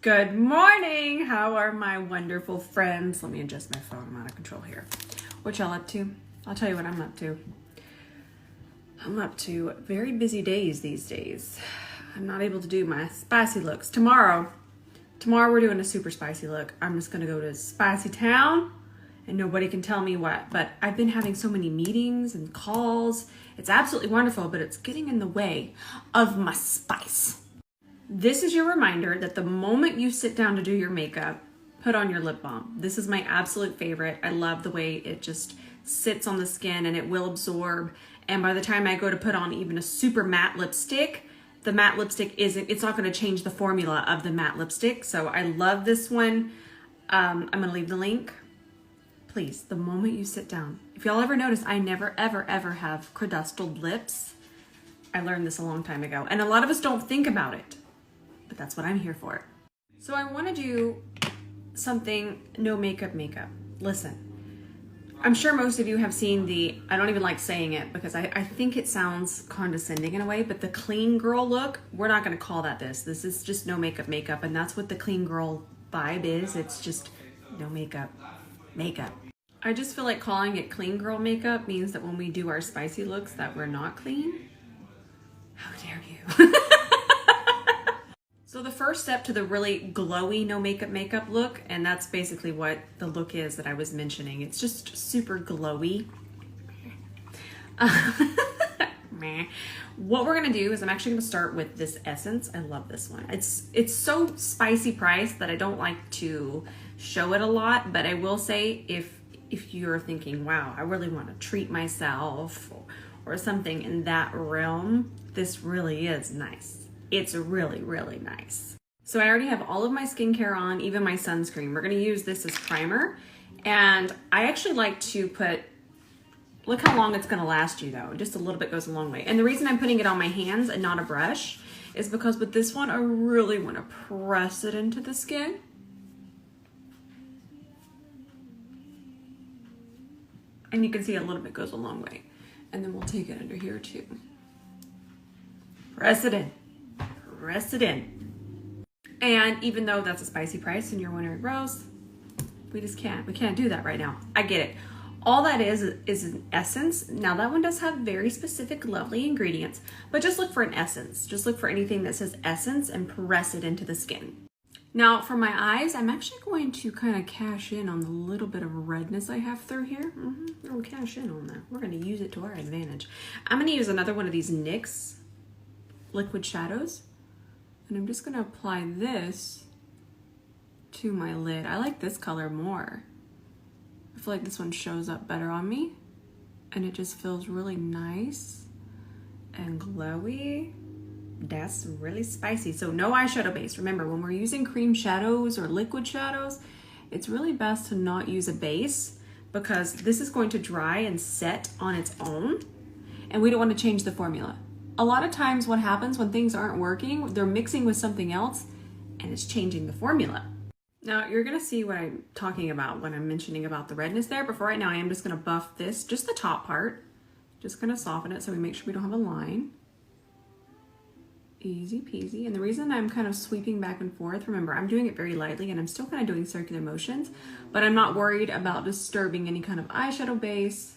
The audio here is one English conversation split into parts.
Good morning. How are my wonderful friends? Let me adjust my phone. I'm out of control here. What y'all up to? I'll tell you what I'm up to. I'm up to very busy days these days. I'm not able to do my spicy looks. Tomorrow we're doing a super spicy look. I'm just going to go to Spicy Town and nobody can tell me what. But I've been having so many meetings and calls. It's absolutely wonderful, but it's getting in the way of my spice. This is your reminder that the moment you sit down to do your makeup, put on your lip balm. This is my absolute favorite. I love the way it just sits on the skin and it will absorb. And by the time I go to put on even a super matte lipstick, the matte lipstick it's not going to change the formula of the matte lipstick. So I love this one. I'm going to leave the link. Please, the moment you sit down, if y'all ever notice, I never, ever, ever have crudustled lips. I learned this a long time ago. And a lot of us don't think about it. But that's what I'm here for. So I want to do something no makeup. Listen, I'm sure most of you have seen I don't even like saying it because I think it sounds condescending in a way, but the clean girl look, we're not going to call that this. This is just no makeup. And that's what the clean girl vibe is. It's just no makeup. I just feel like calling it clean girl makeup means that when we do our spicy looks that we're not clean. How dare you? So the first step to the really glowy no makeup look, and that's basically what the look is that I was mentioning. It's just super glowy. What we're gonna do is I'm actually gonna start with this essence. I love this one. It's so spicy priced that I don't like to show it a lot, but I will say if you're thinking, wow, I really want to treat myself or something in that realm, this really is nice. It's really, really nice. So I already have all of my skincare on, even my sunscreen. We're gonna use this as primer. And I actually like to look how long it's gonna last you though. Just a little bit goes a long way. And the reason I'm putting it on my hands and not a brush is because with this one, I really wanna press it into the skin. And you can see a little bit goes a long way. And then we'll take it under here too. Press it in. Press it in. And even though that's a spicy price and you're wondering, Rose, we can't do that right now. I get it. All that is an essence. Now that one does have very specific, lovely ingredients, but just look for an essence. Just look for anything that says essence and press it into the skin. Now for my eyes, I'm actually going to kind of cash in on the little bit of redness I have through here. We'll cash in on that. We're going to use it to our advantage. I'm going to use another one of these NYX liquid shadows. And I'm just going to apply this to my lid. I like this color more. I feel like this one shows up better on me. And it just feels really nice and glowy. That's really spicy. So no eyeshadow base. Remember, when we're using cream shadows or liquid shadows, it's really best to not use a base because this is going to dry and set on its own. And we don't want to change the formula. A lot of times what happens when things aren't working, they're mixing with something else and it's changing the formula. Now you're gonna see what I'm talking about when I'm mentioning about the redness there, but for right now I am just gonna buff this, just the top part. Just gonna soften it so we make sure we don't have a line. Easy peasy. And the reason I'm kind of sweeping back and forth, remember I'm doing it very lightly and I'm still kind of doing circular motions, but I'm not worried about disturbing any kind of eyeshadow base.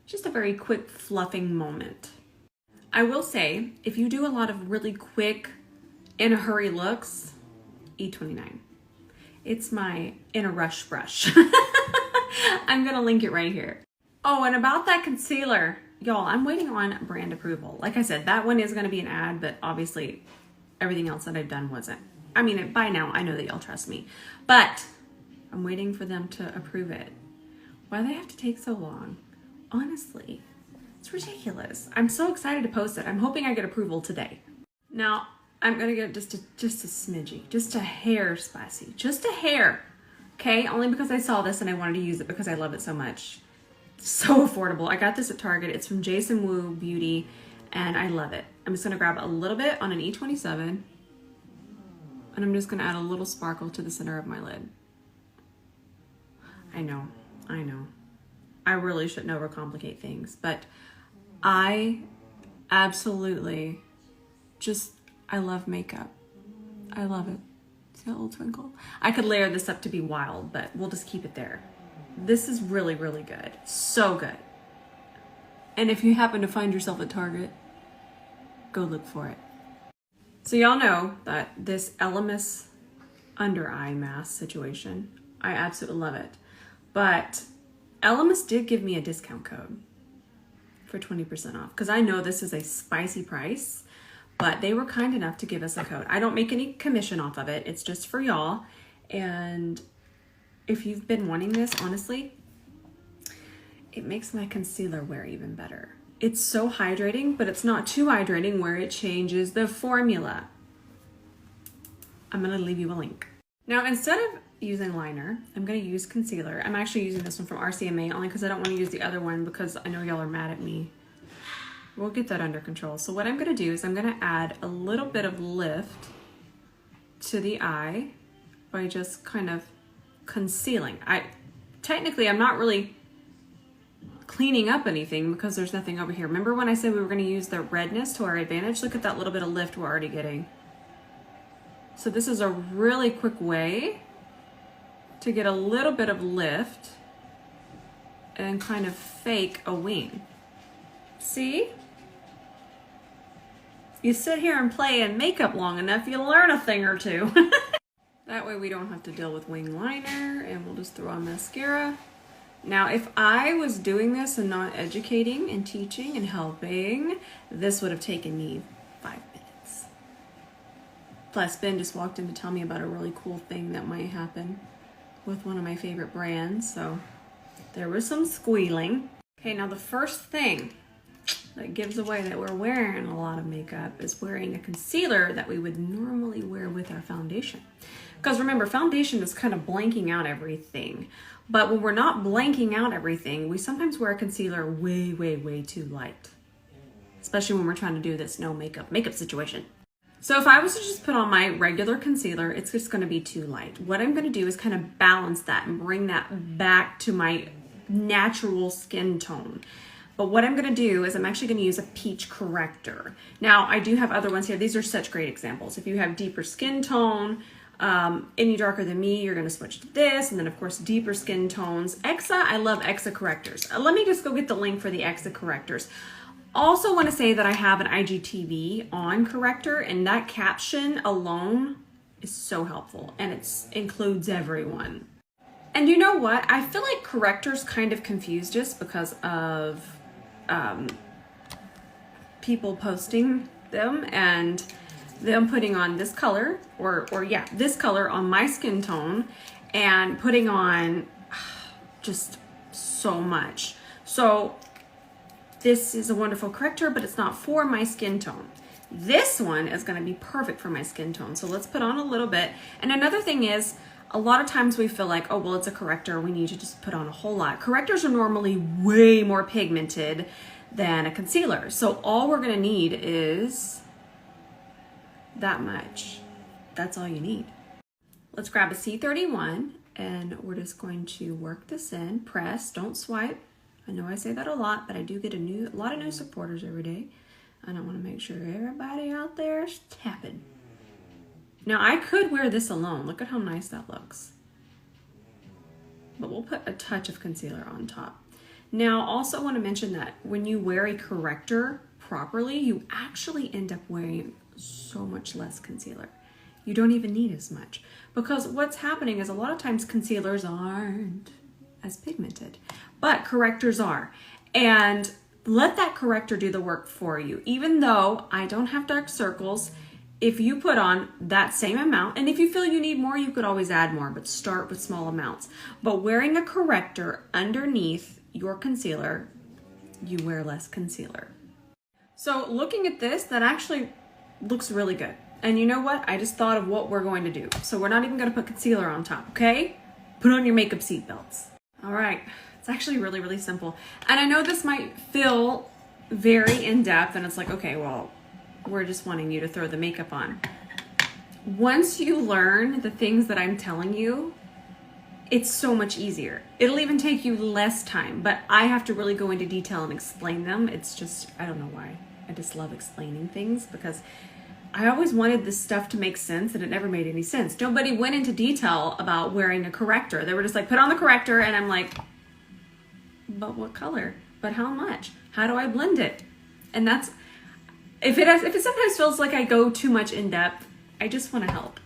Just a very quick fluffing moment. I will say, if you do a lot of really quick, in a hurry looks, E29. It's my in a rush brush. I'm gonna link it right here. Oh, and about that concealer, y'all, I'm waiting on brand approval. Like I said, that one is gonna be an ad, but obviously everything else that I've done wasn't. I mean, by now I know that y'all trust me, but I'm waiting for them to approve it. Why do they have to take so long? Honestly. It's ridiculous. I'm so excited to post it. I'm hoping I get approval today. Now, I'm gonna get just a smidgy, just a hair spicy, just a hair, okay? Only because I saw this and I wanted to use it because I love it so much. It's so affordable. I got this at Target. It's from Jason Wu Beauty and I love it. I'm just gonna grab a little bit on an E27 and I'm just gonna add a little sparkle to the center of my lid. I know. I really shouldn't overcomplicate things, but I absolutely I love makeup. I love it. See that little twinkle? I could layer this up to be wild, but we'll just keep it there. This is really, really good. So good. And if you happen to find yourself at Target, go look for it. So y'all know that this Elemis under eye mask situation, I absolutely love it. But Elemis did give me a discount code for 20% off because I know this is a spicy price, but they were kind enough to give us a code. I don't make any commission off of it. It's just for y'all. And if you've been wanting this, honestly, it makes my concealer wear even better. It's so hydrating, but it's not too hydrating where it changes the formula. I'm gonna leave you a link. Now, instead of using liner, I'm gonna use concealer. I'm actually using this one from RCMA only because I don't wanna use the other one because I know y'all are mad at me. We'll get that under control. So what I'm gonna do is I'm gonna add a little bit of lift to the eye by just kind of concealing. Technically, I'm not really cleaning up anything because there's nothing over here. Remember when I said we were gonna use the redness to our advantage? Look at that little bit of lift we're already getting. So this is a really quick way to get a little bit of lift and kind of fake a wing. See? You sit here and play in makeup long enough, you learn a thing or two. That way we don't have to deal with wing liner, and we'll just throw on mascara. Now, if I was doing this and not educating and teaching and helping, this would have taken me 5 minutes. Plus, Ben just walked in to tell me about a really cool thing that might happen with one of my favorite brands, so there was some squealing. Okay, now the first thing that gives away that we're wearing a lot of makeup is wearing a concealer that we would normally wear with our foundation. Because remember, foundation is kind of blanking out everything. But when we're not blanking out everything, we sometimes wear a concealer way, way, way too light. Especially when we're trying to do this no makeup situation. So if I was to just put on my regular concealer, it's just gonna be too light. What I'm gonna do is kind of balance that and bring that back to my natural skin tone. But what I'm gonna do is I'm actually gonna use a peach corrector. Now, I do have other ones here. These are such great examples. If you have deeper skin tone, any darker than me, you're gonna switch to this, and then of course deeper skin tones. Exa, I love Exa correctors. Let me just go get the link for the Exa correctors. Also want to say that I have an IGTV on Corrector, and that caption alone is so helpful, and it includes everyone. And you know what? I feel like Corrector's kind of confused us because of people posting them and them putting on this color or yeah, this color on my skin tone and putting on just so much. So this is a wonderful corrector, but it's not for my skin tone. This one is going to be perfect for my skin tone. So let's put on a little bit. And another thing is, a lot of times we feel like, oh, well, it's a corrector. We need to just put on a whole lot. Correctors are normally way more pigmented than a concealer. So all we're going to need is that much. That's all you need. Let's grab a C31 and we're just going to work this in. Press, don't swipe. I know I say that a lot, but I do get a lot of new supporters every day. And I want to make sure everybody out there is tapping. Now I could wear this alone. Look at how nice that looks. But we'll put a touch of concealer on top. Now also want to mention that when you wear a corrector properly, you actually end up wearing so much less concealer. You don't even need as much. Because what's happening is a lot of times concealers aren't as pigmented, but correctors are. And let that corrector do the work for you. Even though I don't have dark circles, if you put on that same amount, and if you feel you need more, you could always add more, but start with small amounts. But wearing a corrector underneath your concealer, you wear less concealer. So looking at this, that actually looks really good. And you know what? I just thought of what we're going to do. So we're not even going to put concealer on top, okay? Put on your makeup seatbelts. All right. It's actually really, really simple. And I know this might feel very in-depth, and it's like, okay, well, we're just wanting you to throw the makeup on. Once you learn the things that I'm telling you, it's so much easier. It'll even take you less time, but I have to really go into detail and explain them. It's just, I don't know why. I just love explaining things because I always wanted this stuff to make sense, and it never made any sense. Nobody went into detail about wearing a corrector. They were just like, put on the corrector, and I'm like, but what color? But how much? How do I blend it? And that's, if it sometimes feels like I go too much in depth, I just want to help.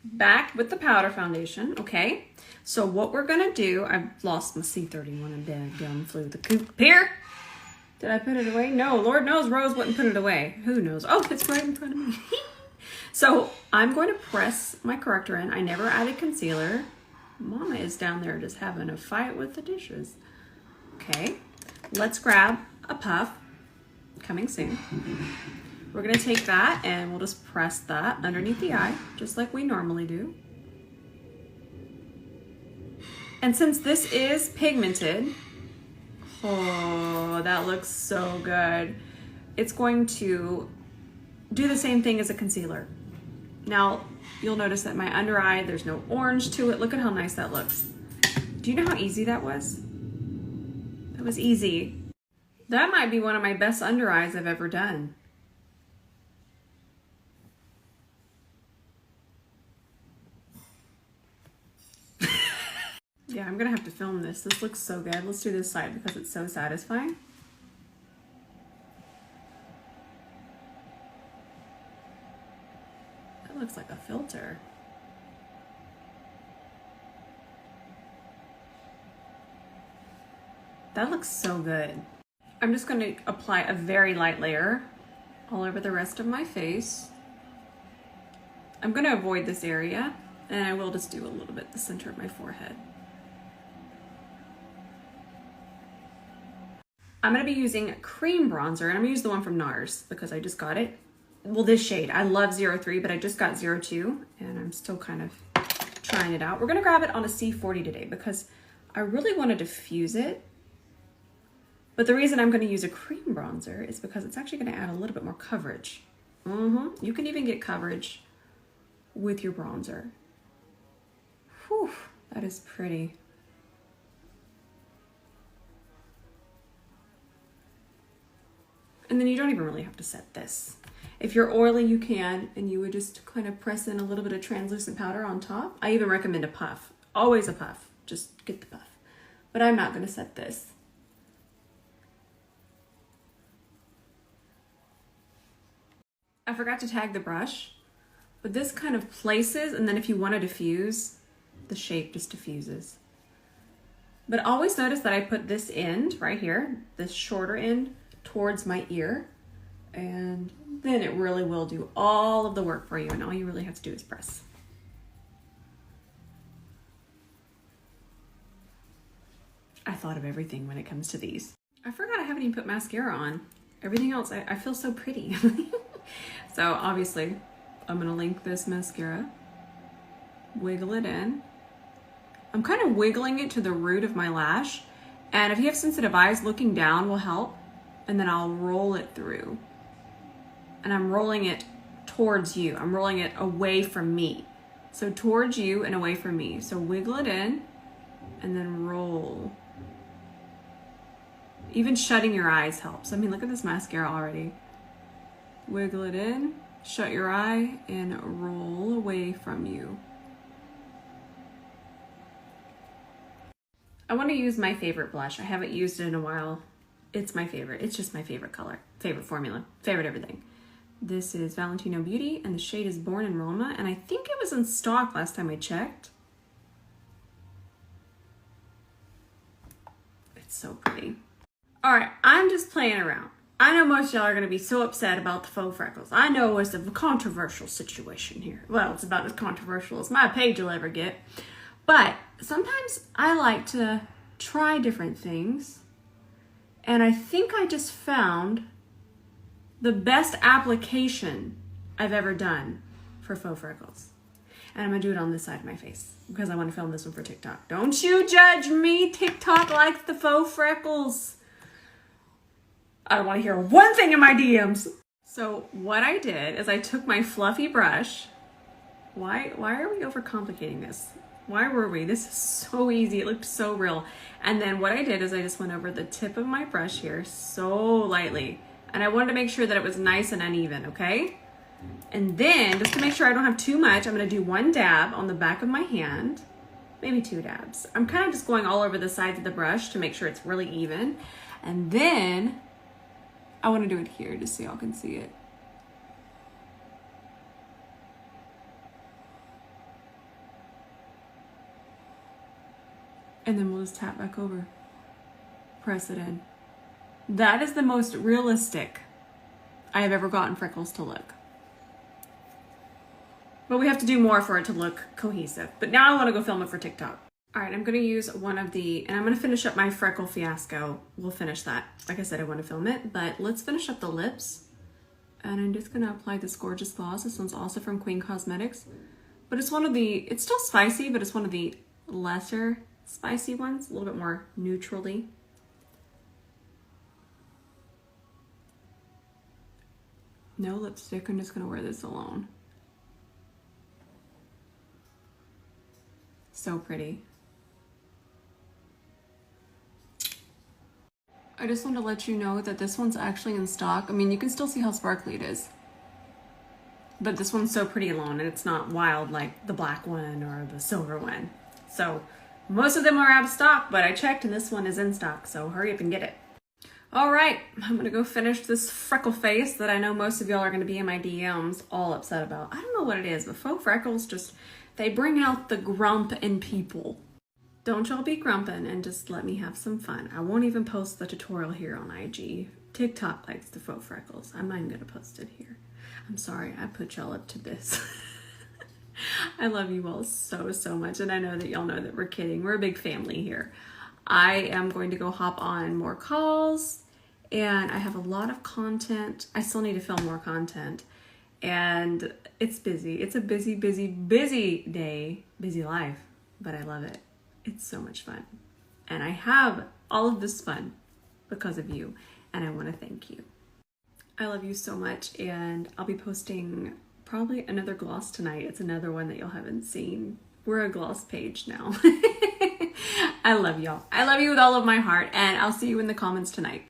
Back with the powder foundation, okay? So what we're gonna do, I've lost my C31 and dead gum flew the coop here. Did I put it away? No, Lord knows Rose wouldn't put it away. Who knows? Oh, it's right in front of me. So I'm going to press my corrector in. I never added concealer. Mama is down there just having a fight with the dishes. Okay, let's grab a puff, coming soon. We're gonna take that and we'll just press that underneath the eye, just like we normally do. And since this is pigmented, oh, that looks so good. It's going to do the same thing as a concealer. Now, you'll notice that my under eye, there's no orange to it. Look at how nice that looks. Do you know how easy that was? That was easy. That might be one of my best under eyes I've ever done. Yeah, I'm gonna have to film this. This looks so good. Let's do this side because it's so satisfying. That looks like a filter. That looks so good. I'm just gonna apply a very light layer all over the rest of my face. I'm gonna avoid this area, and I will just do a little bit the center of my forehead. I'm gonna be using cream bronzer, and I'm gonna use the one from NARS because I just got it. Well, this shade, I love 03, but I just got 02, and I'm still kind of trying it out. We're gonna grab it on a C40 today because I really want to diffuse it. But the reason I'm gonna use a cream bronzer is because it's actually gonna add a little bit more coverage. You can even get coverage with your bronzer. Whew, that is pretty. And then you don't even really have to set this. If you're oily, you can, and you would just kind of press in a little bit of translucent powder on top. I even recommend a puff. Always a puff. Just get the puff. But I'm not gonna set this. I forgot to tag the brush, but this kind of places, and then if you want to diffuse, the shape just diffuses. But always notice that I put this end right here, this shorter end, towards my ear, and then it really will do all of the work for you, and all you really have to do is press. I thought of everything when it comes to these. I forgot I haven't even put mascara on. Everything else, I feel so pretty. So obviously, I'm gonna link this mascara, wiggle it in. I'm kind of wiggling it to the root of my lash, and if you have sensitive eyes, looking down will help. And then I'll roll it through. And I'm rolling it towards you. I'm rolling it away from me. So towards you and away from me. So wiggle it in and then roll. Even shutting your eyes helps. I mean, look at this mascara already. Wiggle it in, shut your eye, and roll away from you. I want to use my favorite blush. I haven't used it in a while. It's my favorite. It's just my favorite color, favorite formula, favorite everything. This is Valentino Beauty, and the shade is Born in Roma, and I think it was in stock last time I checked. It's so pretty. All right, I'm just playing around. I know most of y'all are gonna be so upset about the faux freckles. I know it's a controversial situation here. Well, it's about as controversial as my page will ever get. But sometimes I like to try different things. And I think I just found the best application I've ever done for faux freckles. And I'm gonna do it on this side of my face because I want to film this one for TikTok. Don't you judge me. TikTok likes the faux freckles. I don't want to hear one thing in my DMs. So what I did is I took my fluffy brush. Why are we overcomplicating this? Why were we? This is so easy. It looked so real. And then what I did is I just went over the tip of my brush here so lightly. And I wanted to make sure that it was nice and uneven, okay? And then, just to make sure I don't have too much, I'm gonna do one dab on the back of my hand, maybe 2 dabs. I'm kind of just going all over the sides of the brush to make sure it's really even. And then, I wanna do it here just so y'all can see it. And then we'll just tap back over. Press it in. That is the most realistic I have ever gotten freckles to look. But we have to do more for it to look cohesive. But now I want to go film it for TikTok. All right, I'm going to use one of the, and I'm going to finish up my freckle fiasco. We'll finish that. Like I said, I want to film it, but let's finish up the lips. And I'm just going to apply this gorgeous gloss. This one's also from Queen Cosmetics. But it's one of the, it's still spicy, but it's one of the lesser spicy ones. A little bit more neutrally. No lipstick, I'm just going to wear this alone. So pretty. I just want to let you know that this one's actually in stock. I mean, you can still see how sparkly it is. But this one's so pretty alone, and it's not wild like the black one or the silver one. So most of them are out of stock, but I checked and this one is in stock, so hurry up and get it. All right, I'm gonna go finish this freckle face that I know most of y'all are gonna be in my DMs all upset about. I don't know what it is, but faux freckles just, they bring out the grump in people. Don't y'all be grumping and just let me have some fun. I won't even post the tutorial here on IG. TikTok likes the faux freckles. I'm not even gonna post it here. I'm sorry, I put y'all up to this. I love you all so, so much. And I know that y'all know that we're kidding. We're a big family here. I am going to go hop on more calls and I have a lot of content. I still need to film more content and it's busy. It's a busy, busy, busy day, busy life, but I love it. It's so much fun. And I have all of this fun because of you. And I want to thank you. I love you so much. And I'll be posting probably another gloss tonight. It's another one that y'all haven't seen. We're a gloss page now. I love y'all. I love you with all of my heart, and I'll see you in the comments tonight.